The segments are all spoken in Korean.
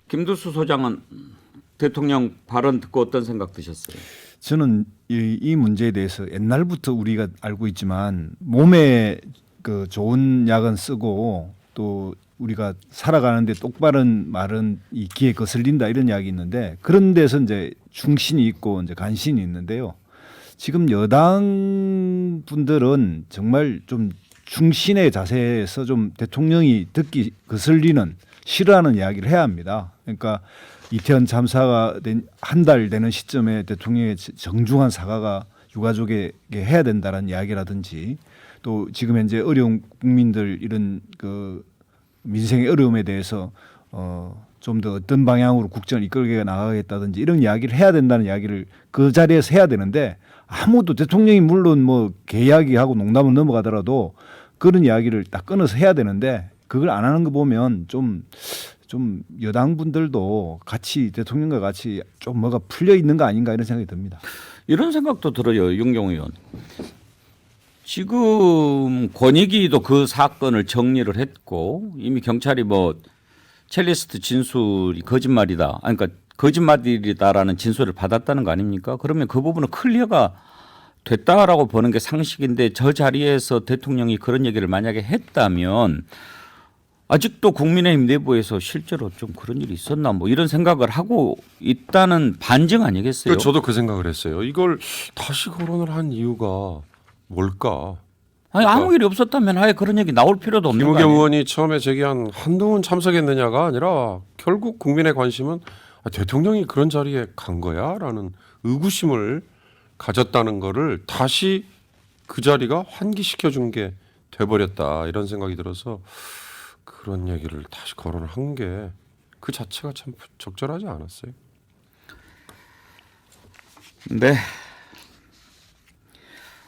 김두수 소장은 대통령 발언 듣고 어떤 생각 드셨어요? 저는 이 문제에 대해서 옛날부터 우리가 알고 있지만 몸에 그 좋은 약은 쓰고 또 우리가 살아가는데 똑바른 말은 이 귀에 거슬린다 이런 이야기 있는데 그런 데서 이제 충신이 있고 이제 간신이 있는데요. 지금 여당 분들은 정말 좀 충신의 자세에서 좀 대통령이 듣기 거슬리는 싫어하는 이야기를 해야 합니다. 그러니까 이태원 참사가 된 한 달 되는 시점에 대통령의 정중한 사과가 유가족에게 해야 된다는 이야기라든지 또 지금 현재 어려운 국민들 이런 그 민생의 어려움에 대해서 좀 더 어떤 방향으로 국정을 이끌게 나가겠다든지 이런 이야기를 해야 된다는 이야기를 그 자리에서 해야 되는데 아무도 대통령이 물론 뭐 개이야기하고 농담을 넘어가더라도 그런 이야기를 딱 끊어서 해야 되는데 그걸 안 하는 거 보면 좀 여당 분들도 같이 대통령과 같이 좀 뭐가 풀려 있는 거 아닌가 이런 생각이 듭니다. 이런 생각도 들어요. 윤경호 의원. 지금 권익위도 그 사건을 정리를 했고 이미 경찰이 뭐 첼리스트 진술이 거짓말이다. 아니, 그러니까 거짓말이다라는 진술을 받았다는 거 아닙니까? 그러면 그 부분은 클리어가 됐다라고 보는 게 상식인데 저 자리에서 대통령이 그런 얘기를 만약에 했다면 아직도 국민의힘 내부에서 실제로 좀 그런 일이 있었나 뭐 이런 생각을 하고 있다는 반증 아니겠어요? 저도 그 생각을 했어요. 이걸 다시 거론을 한 이유가 뭘까? 아니 아무 일이 없었다면 아예 그런 얘기 나올 필요도 없는 거 김우겸 아니에요? 의원이 처음에 제기한 한동훈 참석했느냐가 아니라 결국 국민의 관심은 대통령이 그런 자리에 간 거야라는 의구심을 가졌다는 거를 다시 그 자리가 환기시켜 준 게 돼버렸다 이런 생각이 들어서 그런 얘기를 다시 거론을 한 게 그 자체가 참 적절하지 않았어요. 네.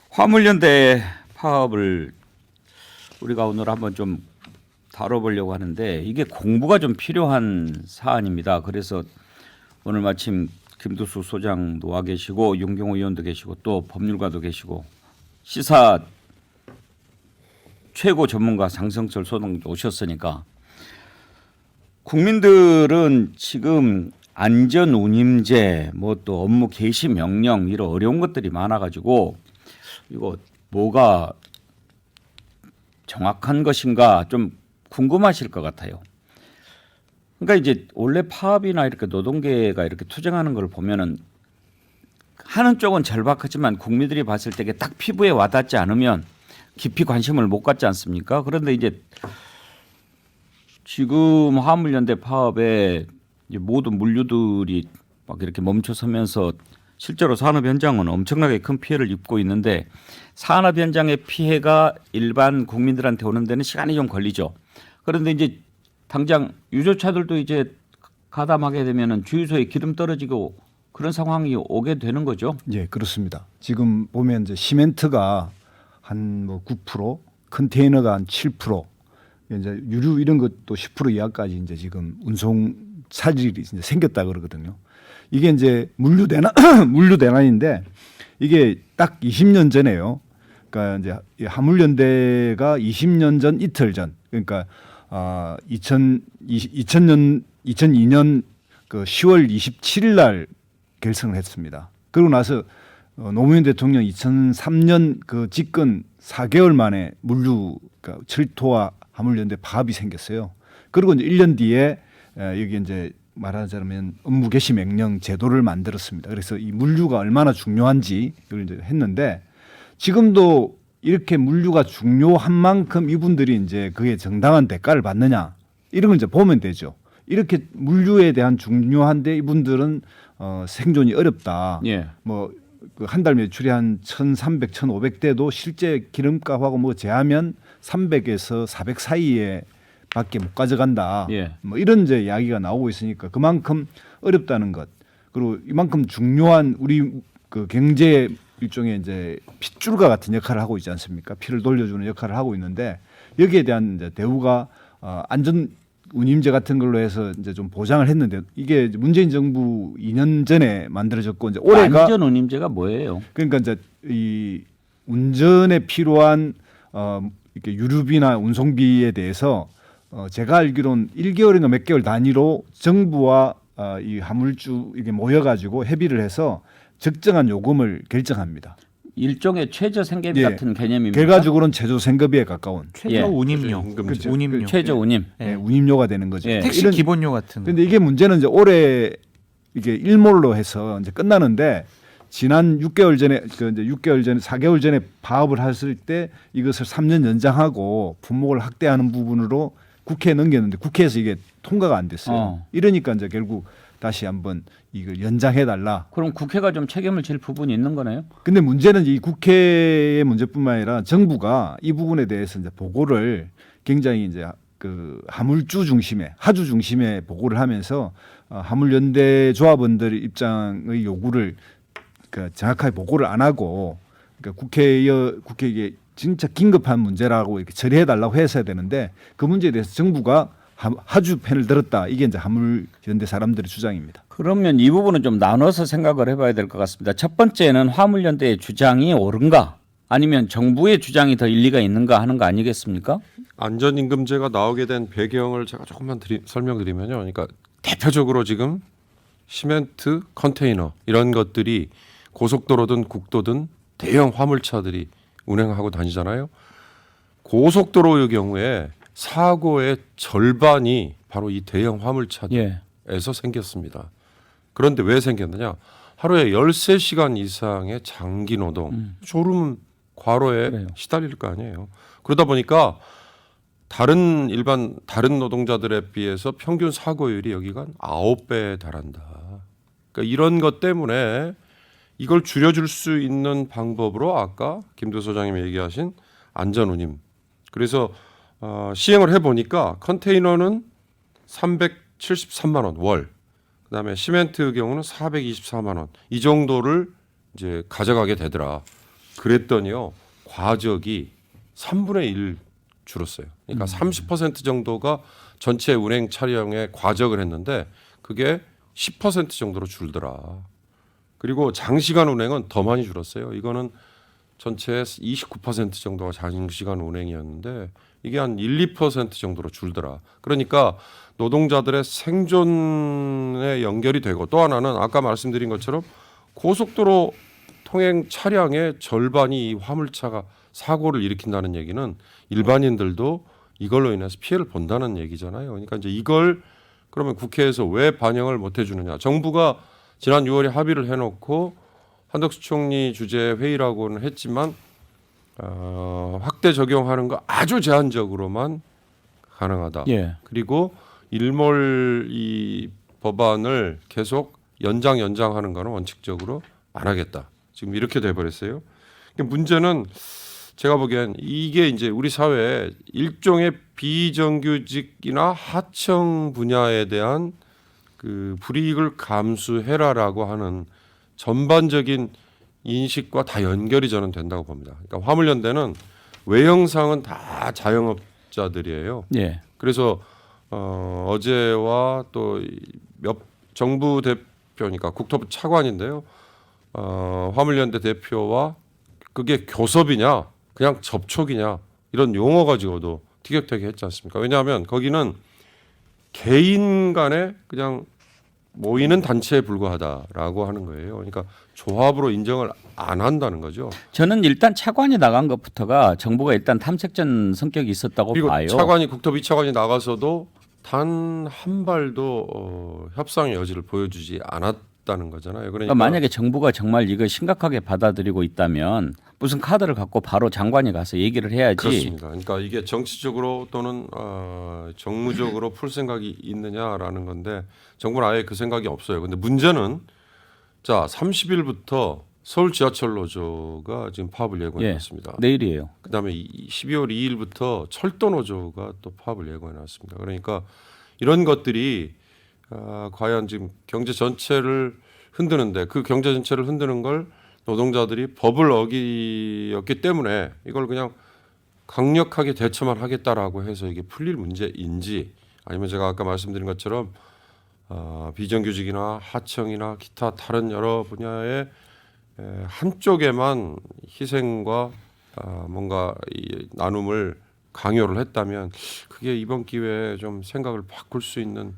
화물연대 파업을 우리가 오늘 한번 좀 다뤄보려고 하는데 이게 공부가 좀 필요한 사안입니다. 그래서 오늘 마침 김두수 소장도 와 계시고 윤경호 의원도 계시고 또 법률가도 계시고 시사 최고 전문가 장성철 소장도 오셨으니까 국민들은 지금 안전 운임제 뭐 또 업무 개시 명령 이런 어려운 것들이 많아가지고 이거 뭐가 정확한 것인가 좀 궁금하실 것 같아요. 그러니까 이제 원래 파업이나 이렇게 노동계가 이렇게 투쟁하는 걸 보면은 하는 쪽은 절박하지만 국민들이 봤을 때 이게 딱 피부에 와닿지 않으면 깊이 관심을 못 갖지 않습니까? 그런데 이제 지금 화물연대 파업에 이제 모든 물류들이 막 이렇게 멈춰서면서 실제로 산업 현장은 엄청나게 큰 피해를 입고 있는데 산업 현장의 피해가 일반 국민들한테 오는 데는 시간이 좀 걸리죠. 그런데 이제 당장 유조차들도 이제 가담하게 되면은 주유소에 기름 떨어지고 그런 상황이 오게 되는 거죠. 예, 그렇습니다. 지금 보면 이제 시멘트가 한 뭐 9%, 컨테이너가 한 7%, 이제 유류 이런 것도 10% 이하까지 이제 지금 운송 차질이 이제 생겼다 그러거든요. 이게 이제 물류 대란인데 이게 딱 20년 전에요. 그러니까 이제 화물연대가 20년 전 이틀 전, 그러니까 2002년 그 10월 27일 날 결성을 했습니다. 그러고 나서 노무현 대통령 2003년 그 집권 4개월 만에 물류 그러니까 철도와 화물연대 파업이 생겼어요. 그리고 이제 1년 뒤에 여기 이제 말하자면 업무 개시 명령 제도를 만들었습니다. 그래서 이 물류가 얼마나 중요한지 이걸 이제 했는데 지금도 이렇게 물류가 중요한 만큼 이분들이 이제 그에 정당한 대가를 받느냐 이런 걸 이제 보면 되죠. 이렇게 물류에 대한 중요한데 이분들은 생존이 어렵다. 예. 뭐 한 달 매출이 한 1,300, 1,500대도 실제 기름값하고 뭐 제하면 300에서 400 사이에 밖에 못 가져간다. 예. 뭐 이런 이제 이야기가 나오고 있으니까 그만큼 어렵다는 것. 그리고 이만큼 중요한 우리 그 경제 일종의 이제 핏줄과 같은 역할을 하고 있지 않습니까? 피를 돌려주는 역할을 하고 있는데 여기에 대한 이제 대우가 안전 운임제 같은 걸로 해서 이제 좀 보장을 했는데 이게 문재인 정부 2년 전에 만들어졌고 이제 올해가 안전 운임제가 뭐예요? 그러니까 이제 이 운전에 필요한 이렇게 유류비나 운송비에 대해서 제가 알기로는 1개월인가 몇 개월 단위로 정부와 이 화물주 이게 모여가지고 협의를 해서 적정한 요금을 결정합니다. 일종의 최저 생계비 예. 같은 개념입니다. 결과적으로는 최저 생계비에 가까운 최저 예. 운임료, 임금제. 운임료, 최저 운임. 예. 운임료가 되는 거죠. 예. 택시 이런- 기본료 같은. 근데 이게 문제는 이제 올해 이게 일몰로 해서 이제 끝나는데 지난 6개월 전에 이제 6개월 전에 4개월 전에 파업을 했을 때 이것을 3년 연장하고 품목을 확대하는 부분으로 국회에 넘겼는데 국회에서 이게 통과가 안 됐어요. 이러니까 이제 결국 다시 한번 이걸 연장해 달라. 그럼 국회가 좀 책임을 질 부분이 있는 거네요. 근데 문제는 이 국회의 문제뿐만 아니라 정부가 이 부분에 대해서 이제 보고를 굉장히 이제 그 화물주 중심의 하주 중심의 보고를 하면서 화물연대 조합원들의 입장의 요구를 그러니까 정확하게 보고를 안 하고 그러니까 국회에 진짜 긴급한 문제라고 이렇게 처리해 달라고 했어야 되는데 그 문제에 대해서 정부가 하주 편을 들었다. 이게 이제 화물연대 사람들의 주장입니다. 그러면 이 부분은 좀 나눠서 생각을 해봐야 될 것 같습니다. 첫 번째는 화물연대의 주장이 옳은가 아니면 정부의 주장이 더 일리가 있는가 하는 거 아니겠습니까? 안전임금제가 나오게 된 배경을 제가 조금만 설명드리면요. 그러니까 대표적으로 지금 시멘트, 컨테이너 이런 것들이 고속도로든 국도든 대형 화물차들이 운행하고 다니잖아요. 고속도로의 경우에 사고의 절반이 바로 이 대형 화물차들에서 예. 생겼습니다. 그런데 왜 생겼느냐? 하루에 13시간 이상의 장기 노동, 졸음 과로에 그래요. 시달릴 거 아니에요. 그러다 보니까 다른 노동자들에 비해서 평균 사고율이 여기가 9배에 달한다. 그러니까 이런 것 때문에 이걸 줄여줄 수 있는 방법으로 아까 김도 소장님이 얘기하신 안전운임. 그래서 시행을 해보니까 컨테이너는 373만 원 월, 그다음에 시멘트 경우는 424만 원 이 정도를 이제 가져가게 되더라. 그랬더니요 과적이 3분의 1 줄었어요. 그러니까 30% 정도가 전체 운행 차량에 과적을 했는데 그게 10% 정도로 줄더라. 그리고 장시간 운행은 더 많이 줄었어요. 이거는 전체의 29% 정도가 장시간 운행이었는데 이게 한 1, 2% 정도로 줄더라. 그러니까 노동자들의 생존에 연결이 되고 또 하나는 아까 말씀드린 것처럼 고속도로 통행 차량의 절반이 이 화물차가 사고를 일으킨다는 얘기는 일반인들도 이걸로 인해서 피해를 본다는 얘기잖아요. 그러니까 이제 이걸 그러면 국회에서 왜 반영을 못 해주느냐. 정부가 지난 6월에 합의를 해놓고 한덕수 총리 주재 회의라고는 했지만 확대 적용하는 거 아주 제한적으로만 가능하다. 예. 그리고 일몰 이 법안을 계속 연장하는 거는 원칙적으로 안 하겠다. 지금 이렇게 돼버렸어요. 문제는 제가 보기엔 이게 이제 우리 사회에 일종의 비정규직이나 하청 분야에 대한 그 불이익을 감수해라라고 하는 전반적인 인식과 다 연결이 저는 된다고 봅니다. 그러니까 화물연대는 외형상은 다 자영업자들이에요. 예. 그래서 어제와 또 몇 정부 대표니까 국토부 차관인데요. 화물연대 대표와 그게 교섭이냐 그냥 접촉이냐 이런 용어 가지고도 티격태격 했지 않습니까? 왜냐하면 거기는 개인 간에 그냥 모이는 단체에 불과하다라고 하는 거예요. 그러니까 조합으로 인정을 안 한다는 거죠. 저는 일단 차관이 나간 것부터가 정부가 일단 탐색전 성격이 있었다고 그리고 봐요. 차관이 국토부 차관이 나가서도 단 한 발도 협상의 여지를 보여주지 않았다는 거잖아요. 그러니까 만약에 정부가 정말 이걸 심각하게 받아들이고 있다면 무슨 카드를 갖고 바로 장관이 가서 얘기를 해야지. 그렇습니다. 그러니까 이게 정치적으로 또는 정무적으로 풀 생각이 있느냐라는 건데 정부는 아예 그 생각이 없어요. 근데 문제는 자 30일부터 서울 지하철 노조가 지금 파업을 예고해놨습니다. 내일이에요. 그다음에 12월 2일부터 철도 노조가 또 파업을 예고해놨습니다. 그러니까 이런 것들이 과연 지금 경제 전체를 흔드는데 그 경제 전체를 흔드는 걸 노동자들이 법을 어겼기 때문에 이걸 그냥 강력하게 대처만 하겠다라고 해서 이게 풀릴 문제인지 아니면 제가 아까 말씀드린 것처럼 비정규직이나 하청이나 기타 다른 여러 분야의 한쪽에만 희생과 뭔가 이 나눔을 강요를 했다면 그게 이번 기회에 좀 생각을 바꿀 수 있는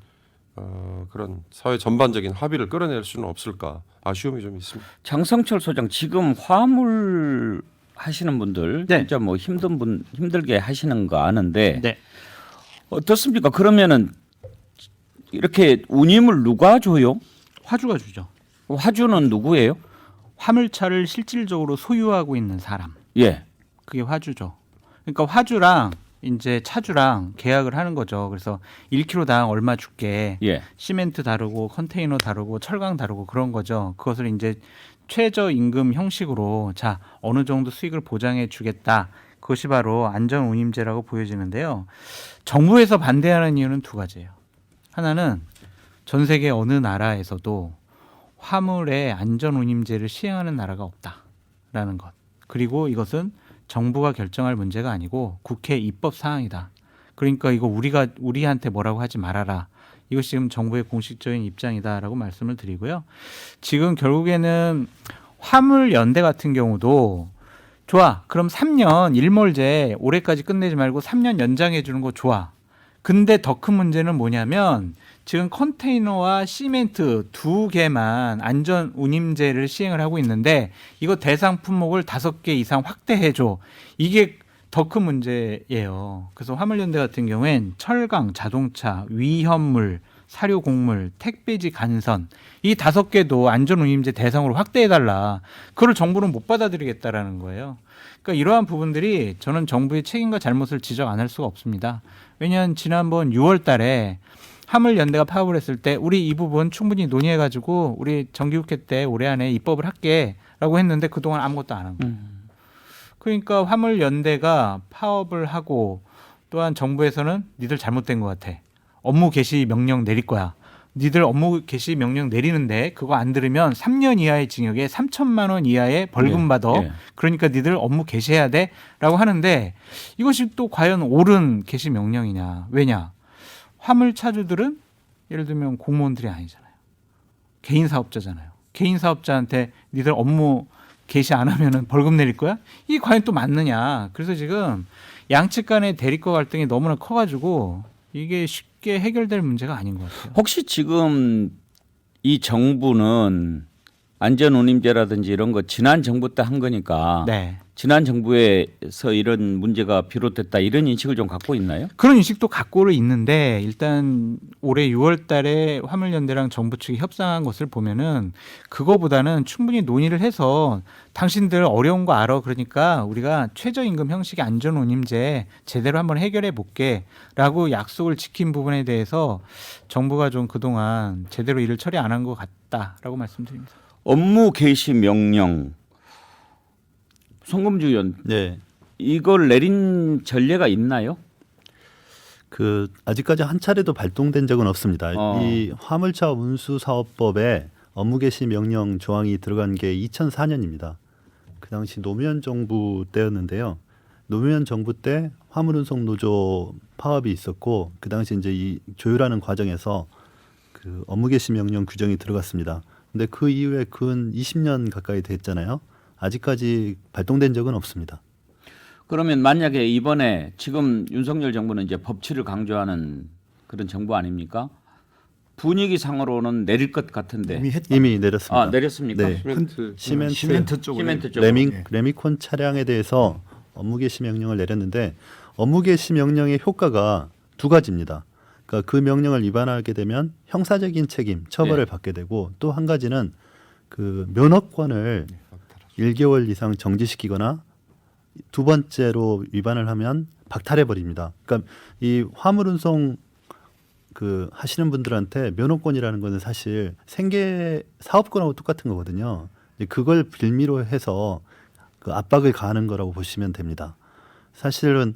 그런 사회 전반적인 합의를 끌어낼 수는 없을까 아쉬움이 좀 있습니다. 장성철 소장 지금 화물 하시는 분들 네. 진짜 뭐 힘들게 하시는 거 아는데 네. 어떻습니까? 그러면은 이렇게 운임을 누가 줘요? 화주가 주죠. 화주는 누구예요? 화물차를 실질적으로 소유하고 있는 사람. 예. 그게 화주죠. 그러니까 화주랑 이제 차주랑 계약을 하는 거죠. 그래서 1kg당 얼마 줄게. 예. 시멘트 다르고 컨테이너 다르고 철강 다르고 그런 거죠. 그것을 이제 최저임금 형식으로 자 어느 정도 수익을 보장해 주겠다. 그것이 바로 안전운임제라고 보여지는데요. 정부에서 반대하는 이유는 두 가지예요. 하나는 전 세계 어느 나라에서도 화물의 안전운임제를 시행하는 나라가 없다라는 것. 그리고 이것은 정부가 결정할 문제가 아니고 국회 입법 사항이다. 그러니까 이거 우리한테 뭐라고 하지 말아라. 이것이 지금 정부의 공식적인 입장이다라고 말씀을 드리고요. 지금 결국에는 화물연대 같은 경우도 좋아. 그럼 3년 일몰제 올해까지 끝내지 말고 3년 연장해 주는 거 좋아. 근데 더 큰 문제는 뭐냐면 지금 컨테이너와 시멘트 두 개만 안전 운임제를 시행을 하고 있는데 이거 대상 품목을 5개 이상 확대해 줘. 이게 더 큰 문제예요. 그래서 화물연대 같은 경우엔 철강, 자동차, 위험물, 사료 곡물, 택배지 간선 이 5개도 안전 운임제 대상으로 확대해 달라. 그걸 정부는 못 받아들이겠다라는 거예요. 그러니까 이러한 부분들이 저는 정부의 책임과 잘못을 지적 안 할 수가 없습니다. 왜냐하면 지난번 6월 달에 화물연대가 파업을 했을 때 우리 이 부분 충분히 논의해가지고 우리 정기국회 때 올해 안에 입법을 할게라고 했는데 그동안 아무것도 안 한 거예요. 그러니까 화물연대가 파업을 하고 또한 정부에서는 니들 잘못된 것 같아. 업무 개시 명령 내릴 거야. 니들 업무 개시 명령 내리는데 그거 안 들으면 3년 이하의 징역에 3천만 원 이하의 벌금 예, 받아. 예. 그러니까 니들 업무 개시해야 돼라고 하는데 이것이 또 과연 옳은 개시 명령이냐. 왜냐. 화물차주들은 예를 들면 공무원들이 아니잖아요. 개인 사업자잖아요. 개인 사업자한테 니들 업무 개시 안 하면은 벌금 내릴 거야? 이게 과연 또 맞느냐. 그래서 지금 양측 간의 대립과 갈등이 너무나 커가지고 이게 쉽게 해결될 문제가 아닌 것 같아요. 혹시 지금 이 정부는 안전운임제라든지 이런 거 지난 정부 때 한 거니까 네. 지난 정부에서 이런 문제가 비롯됐다 이런 인식을 좀 갖고 있나요? 그런 인식도 갖고는 있는데 일단 올해 6월 달에 화물연대랑 정부 측이 협상한 것을 보면은 그거보다는 충분히 논의를 해서 당신들 어려운 거 알아. 그러니까 우리가 최저임금 형식의 안전운임제 제대로 한번 해결해 볼게 라고 약속을 지킨 부분에 대해서 정부가 좀 그동안 제대로 일을 처리 안 한 것 같다라고 말씀드립니다. 업무 개시 명령 송금주 의원 네. 이걸 내린 전례가 있나요? 그 아직까지 한 차례도 발동된 적은 없습니다. 어. 이 화물차 운수 사업법에 업무 개시 명령 조항이 들어간 게 2004년입니다. 그 당시 노무현 정부 때였는데요. 노무현 정부 때 화물운송 노조 파업이 있었고 그 당시 이제 이 조율하는 과정에서 그 업무 개시 명령 규정이 들어갔습니다. 근데 그 이후에 근 20년 가까이 됐잖아요. 아직까지 발동된 적은 없습니다. 그러면 만약에 이번에 지금 윤석열 정부는 이제 법치를 강조하는 그런 정부 아닙니까? 분위기상으로는 내릴 것 같은데. 이미 내렸습니다. 아 내렸습니까? 네. 시멘트 쪽으로. 시멘트 쪽으로. 레미콘 차량에 대해서 업무 개시 명령을 내렸는데 업무 개시 명령의 효과가 두 가지입니다. 그러니까 그 명령을 위반하게 되면 형사적인 책임, 처벌을 네. 받게 되고 또 한 가지는 그 면허권을 1개월 이상 정지시키거나 두 번째로 위반을 하면 박탈해 버립니다. 그러니까 이 화물운송 그 하시는 분들한테 면허권이라는 것은 사실 생계 사업권하고 똑같은 거거든요. 그걸 빌미로 해서 그 압박을 가하는 거라고 보시면 됩니다. 사실은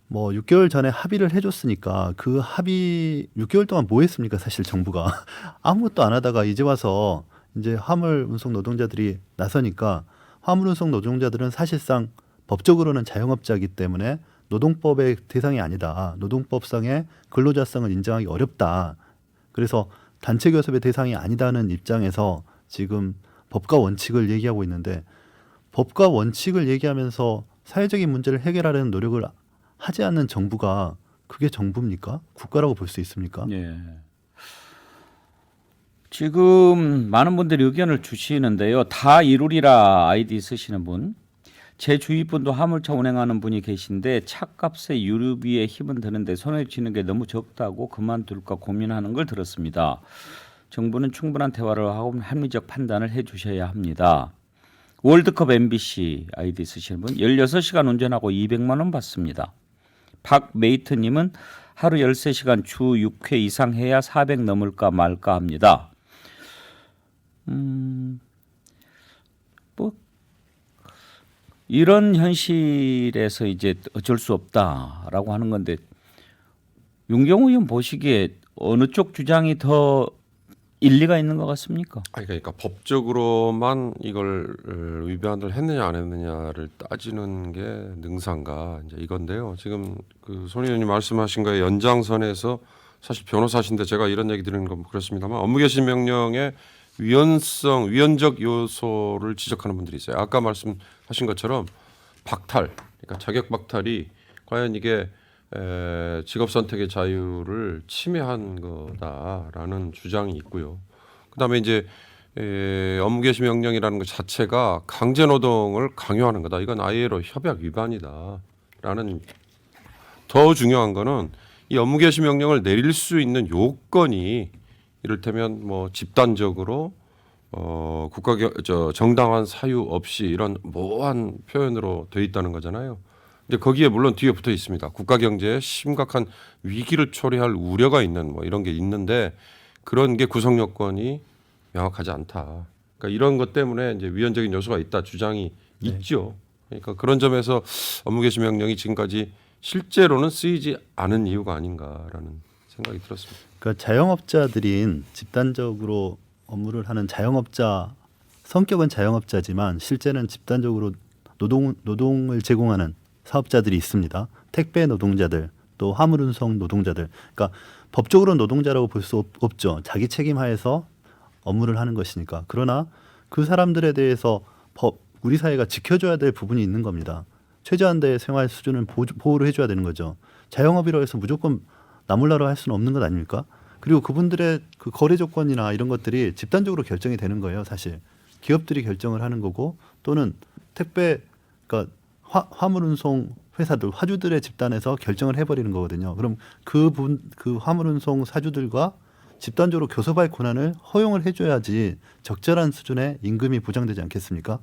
뭐 6개월 전에 합의를 해줬으니까 그 합의 6개월 동안 뭐 했습니까? 사실 정부가 아무것도 안 하다가 이제 와서 이제 화물 운송 노동자들이 나서니까 화물 운송 노동자들은 사실상 법적으로는 자영업자이기 때문에 노동법의 대상이 아니다. 노동법상의 근로자성을 인정하기 어렵다. 그래서 단체 교섭의 대상이 아니다는 입장에서 지금 법과 원칙을 얘기하고 있는데 법과 원칙을 얘기하면서 사회적인 문제를 해결하려는 노력을 하지 않는 정부가 그게 정부입니까? 국가라고 볼 수 있습니까? 예. 지금 많은 분들이 의견을 주시는데요. 다 이루리라 아이디 쓰시는 분. 제 주위 분도 화물차 운행하는 분이 계신데 차값에 유류비에 힘은 드는데 손에 쥐는 게 너무 적다고 그만둘까 고민하는 걸 들었습니다. 정부는 충분한 대화를 하고 합리적 판단을 해 주셔야 합니다. 월드컵 MBC 아이디 쓰시는 분 16시간 운전하고 200만 원 받습니다. 박메이트님은 하루 13시간 주 6회 이상 해야 400 넘을까 말까 합니다. 뭐 이런 현실에서 이제 어쩔 수 없다라고 하는 건데 윤경호 의원 보시기에 어느 쪽 주장이 더 일리가 있는 것 같습니까? 아니, 그러니까 법적으로만 이걸 위반을 했느냐 안 했느냐를 따지는 게 능사인가 이제 이건데요. 지금 그 손 의원님 말씀하신 거에 연장선에서 사실 변호사신데 제가 이런 얘기 드리는 건 그렇습니다만 업무개시 명령의 위헌적 요소를 지적하는 분들이 있어요. 아까 말씀하신 것처럼 박탈, 그러니까 자격 박탈이 과연 이게 직업 선택의 자유를 침해한 거다라는 주장이 있고요. 그다음에 이제 업무개시 명령이라는 것 자체가 강제 노동을 강요하는 거다. 이건 ILO 협약 위반이다라는 더 중요한 거는 이 업무개시 명령을 내릴 수 있는 요건이 이를테면 뭐 집단적으로 정당한 사유 없이 이런 모호한 표현으로 돼 있다는 거잖아요. 근데 거기에 물론 뒤에 붙어 있습니다. 국가 경제에 심각한 위기를 초래할 우려가 있는 뭐 이런 게 있는데 그런 게 구성 요건이 명확하지 않다. 그러니까 이런 것 때문에 이제 위헌적인 요소가 있다 주장이 있죠. 그러니까 그런 점에서 업무개시 명령이 지금까지 실제로는 쓰이지 않은 이유가 아닌가라는 생각이 들었습니다. 그러니까 자영업자들인 집단적으로 업무를 하는 자영업자 성격은 자영업자지만 실제는 집단적으로 노동을 제공하는 사업자들이 있습니다. 택배 노동자들, 또 화물운송 노동자들. 그러니까 법적으로 노동자라고 볼 수 없죠. 자기 책임하에서 업무를 하는 것이니까. 그러나 그 사람들에 대해서 우리 사회가 지켜줘야 될 부분이 있는 겁니다. 최저한도의 생활 수준은 보호를 해줘야 되는 거죠. 자영업이라고 해서 무조건 나몰라로 할 수는 없는 것 아닙니까? 그리고 그분들의 그 거래 조건이나 이런 것들이 집단적으로 결정이 되는 거예요. 사실 기업들이 결정을 하는 거고 또는 택배 그러니까 화물운송 회사들 화주들의 집단에서 결정을 해버리는 거거든요. 그럼 그 화물운송 사주들과 집단적으로 교섭할 권한을 허용을 해줘야지 적절한 수준의 임금이 보장되지 않겠습니까?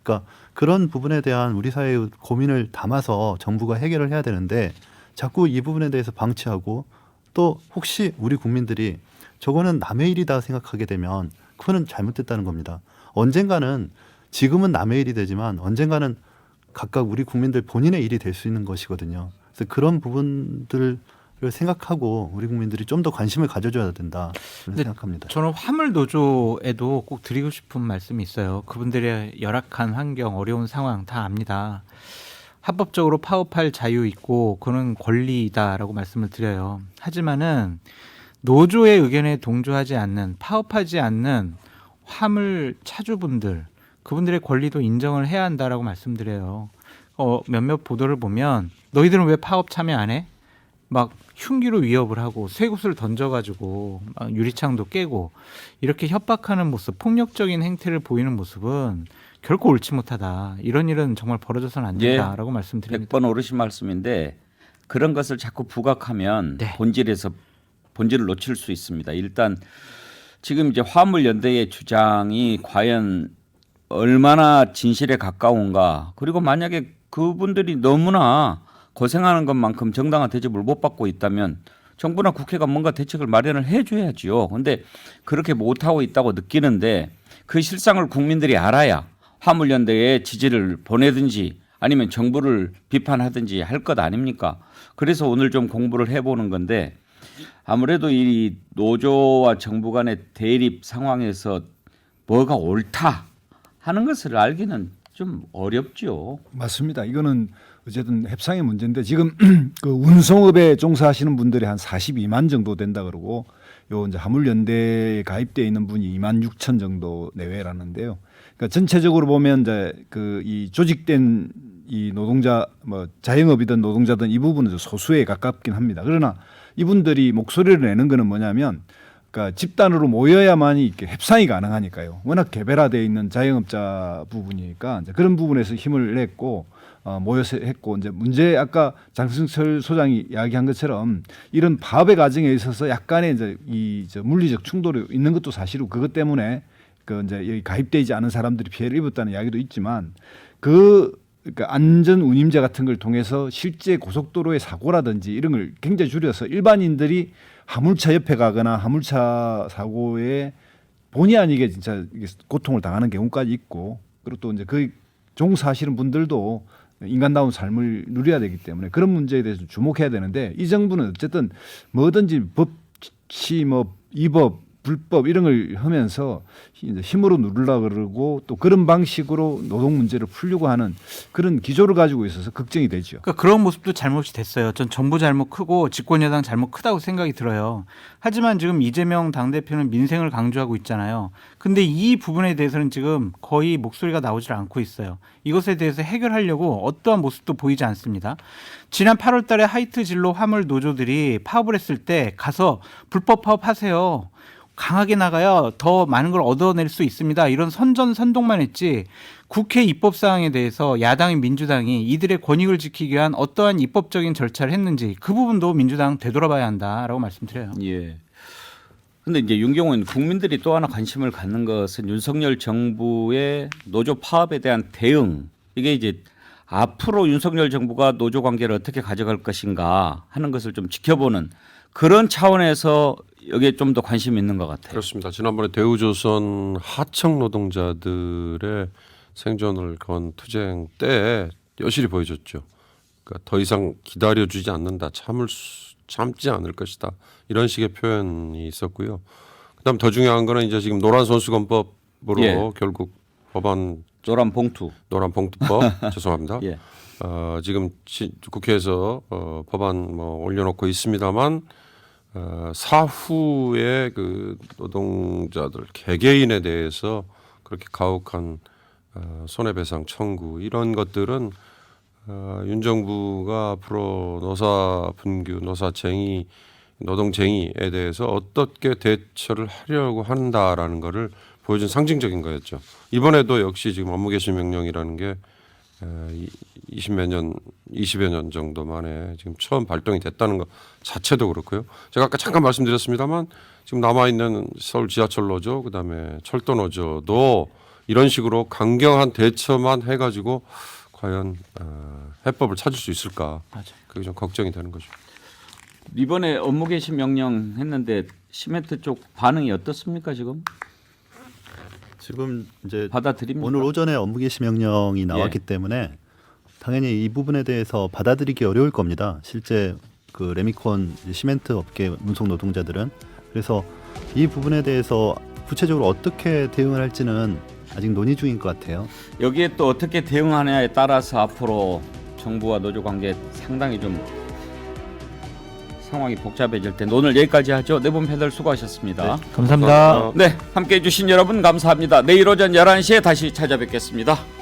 그러니까 그런 부분에 대한 우리 사회의 고민을 담아서 정부가 해결을 해야 되는데 자꾸 이 부분에 대해서 방치하고 또 혹시 우리 국민들이 저거는 남의 일이다 생각하게 되면 그거는 잘못됐다는 겁니다. 언젠가는 지금은 남의 일이 되지만 언젠가는 각각 우리 국민들 본인의 일이 될 수 있는 것이거든요. 그래서 그런 부분들을 생각하고 우리 국민들이 좀 더 관심을 가져줘야 된다 생각합니다. 저는 화물 노조에도 꼭 드리고 싶은 말씀이 있어요. 그분들의 열악한 환경, 어려운 상황 다 압니다. 합법적으로 파업할 자유 있고 그는 권리이다라고 말씀을 드려요. 하지만은 노조의 의견에 동조하지 않는 파업하지 않는 화물 차주분들 그분들의 권리도 인정을 해야 한다라고 말씀드려요. 몇몇 보도를 보면 너희들은 왜 파업 참여 안 해? 막 흉기로 위협을 하고 쇠구슬 던져가지고 막 유리창도 깨고 이렇게 협박하는 모습, 폭력적인 행태를 보이는 모습은 결코 옳지 못하다. 이런 일은 정말 벌어져서는 안 된다라고 말씀드립니다. 100번 오르신 말씀인데 그런 것을 자꾸 부각하면 네. 본질을 놓칠 수 있습니다. 일단 지금 이제 화물연대의 주장이 과연 얼마나 진실에 가까운가 그리고 만약에 그분들이 너무나 고생하는 것만큼 정당한 대접을 못 받고 있다면 정부나 국회가 뭔가 대책을 마련을 해줘야지요. 그런데 그렇게 못하고 있다고 느끼는데 그 실상을 국민들이 알아야 화물연대에 지지를 보내든지 아니면 정부를 비판하든지 할 것 아닙니까? 그래서 오늘 좀 공부를 해보는 건데 아무래도 이 노조와 정부 간의 대립 상황에서 뭐가 옳다 하는 것을 알기는 좀 어렵죠. 맞습니다. 이거는 어쨌든 협상의 문제인데 지금 그 운송업에 종사하시는 분들이 한 42만 정도 된다 그러고 요 이제 화물연대에 가입돼 있는 분이 2만 6천 정도 내외라는데요. 그러니까 전체적으로 보면 이제 그 이 조직된 이 노동자 뭐 자영업이든 노동자든 이 부분은 좀 소수에 가깝긴 합니다. 그러나 이분들이 목소리를 내는 거는 뭐냐면 그러니까 집단으로 모여야만이 이렇게 협상이 가능하니까요. 워낙 개별화되어 있는 자영업자 부분이니까 이제 그런 부분에서 힘을 냈고 모여서 했고 이제 문제 아까 장승철 소장이 이야기한 것처럼 이런 파업의 과정에 있어서 약간의 이제 저 물리적 충돌이 있는 것도 사실이고 그것 때문에 그 이제 여기 가입되지 않은 사람들이 피해를 입었다는 이야기도 있지만 그러니까 안전 운임제 같은 걸 통해서 실제 고속도로의 사고라든지 이런 걸 굉장히 줄여서 일반인들이 화물차 옆에 가거나 화물차 사고에 본의 아니게 진짜 고통을 당하는 경우까지 있고 그리고 또 이제 그 종사하시는 분들도 인간다운 삶을 누려야 되기 때문에 그런 문제에 대해서 주목해야 되는데 이 정부는 어쨌든 뭐든지 법치 뭐 위법 불법 이런 걸 하면서 힘으로 누르려고 그러고 또 그런 방식으로 노동 문제를 풀려고 하는 그런 기조를 가지고 있어서 걱정이 되죠. 그러니까 그런 모습도 잘못이 됐어요. 전 정부 잘못 크고 집권 여당 잘못 크다고 생각이 들어요. 하지만 지금 이재명 당대표는 민생을 강조하고 있잖아요. 근데 이 부분에 대해서는 지금 거의 목소리가 나오질 않고 있어요. 이것에 대해서 해결하려고 어떠한 모습도 보이지 않습니다. 지난 8월 달에 하이트 진로 화물 노조들이 파업을 했을 때 가서 불법 파업하세요. 강하게 나가야 더 많은 걸 얻어낼 수 있습니다. 이런 선전선동만 했지 국회 입법 사항에 대해서 야당인 민주당이 이들의 권익을 지키기 위한 어떠한 입법적인 절차를 했는지 그 부분도 민주당 되돌아봐야 한다라고 말씀드려요. 예. 근데 이제 윤경호는 국민들이 또 하나 관심을 갖는 것은 윤석열 정부의 노조 파업에 대한 대응. 이게 이제 앞으로 윤석열 정부가 노조 관계를 어떻게 가져갈 것인가 하는 것을 좀 지켜보는 그런 차원에서 여기에 좀 더 관심이 있는 것 같아요. 그렇습니다. 지난번에 대우조선 하청 노동자들의 생존을 건 투쟁 때 여실히 보여줬죠. 그러니까 더 이상 기다려주지 않는다, 참지 않을 것이다 이런 식의 표현이 있었고요. 그다음 더 중요한 거는 이제 지금 노란 손수건법으로 예. 결국 법안 노란 봉투법 죄송합니다. 예. 지금 국회에서 법안 뭐 올려놓고 있습니다만 사후에 그 노동자들 개개인에 대해서 그렇게 가혹한 손해배상 청구 이런 것들은 윤 정부가 앞으로 노사분규, 노사쟁의, 노동쟁의에 대해서 어떻게 대처를 하려고 한다라는 것을 보여준 상징적인 거였죠. 이번에도 역시 지금 업무개시명령이라는 게 20여 년 정도 만에 지금 처음 발동이 됐다는 것 자체도 그렇고요. 제가 아까 잠깐 말씀드렸습니다만 지금 남아있는 서울 지하철 노조 그다음에 철도 노조도 이런 식으로 강경한 대처만 해가지고 과연 해법을 찾을 수 있을까. 맞아. 그게 좀 걱정이 되는 거죠. 이번에 업무 개시 명령 했는데 시멘트 쪽 반응이 어떻습니까 지금? 지금 이제 받아들입니까? 오늘 오전에 업무 개시 명령이 나왔기 때문에 당연히 이 부분에 대해서 받아들이기 어려울 겁니다. 실제 그 레미콘 시멘트 업계 운송 노동자들은 그래서 이 부분에 대해서 구체적으로 어떻게 대응을 할지는 아직 논의 중인 것 같아요. 여기에 또 어떻게 대응하느냐에 따라서 앞으로 정부와 노조 관계 상당히 좀 상황이 복잡해질 텐데 오늘 여기까지 하죠. 네 분 패널 수고하셨습니다. 감사합니다. 네, 함께해 주신 여러분 감사합니다. 내일 오전 11시에 다시 찾아뵙겠습니다.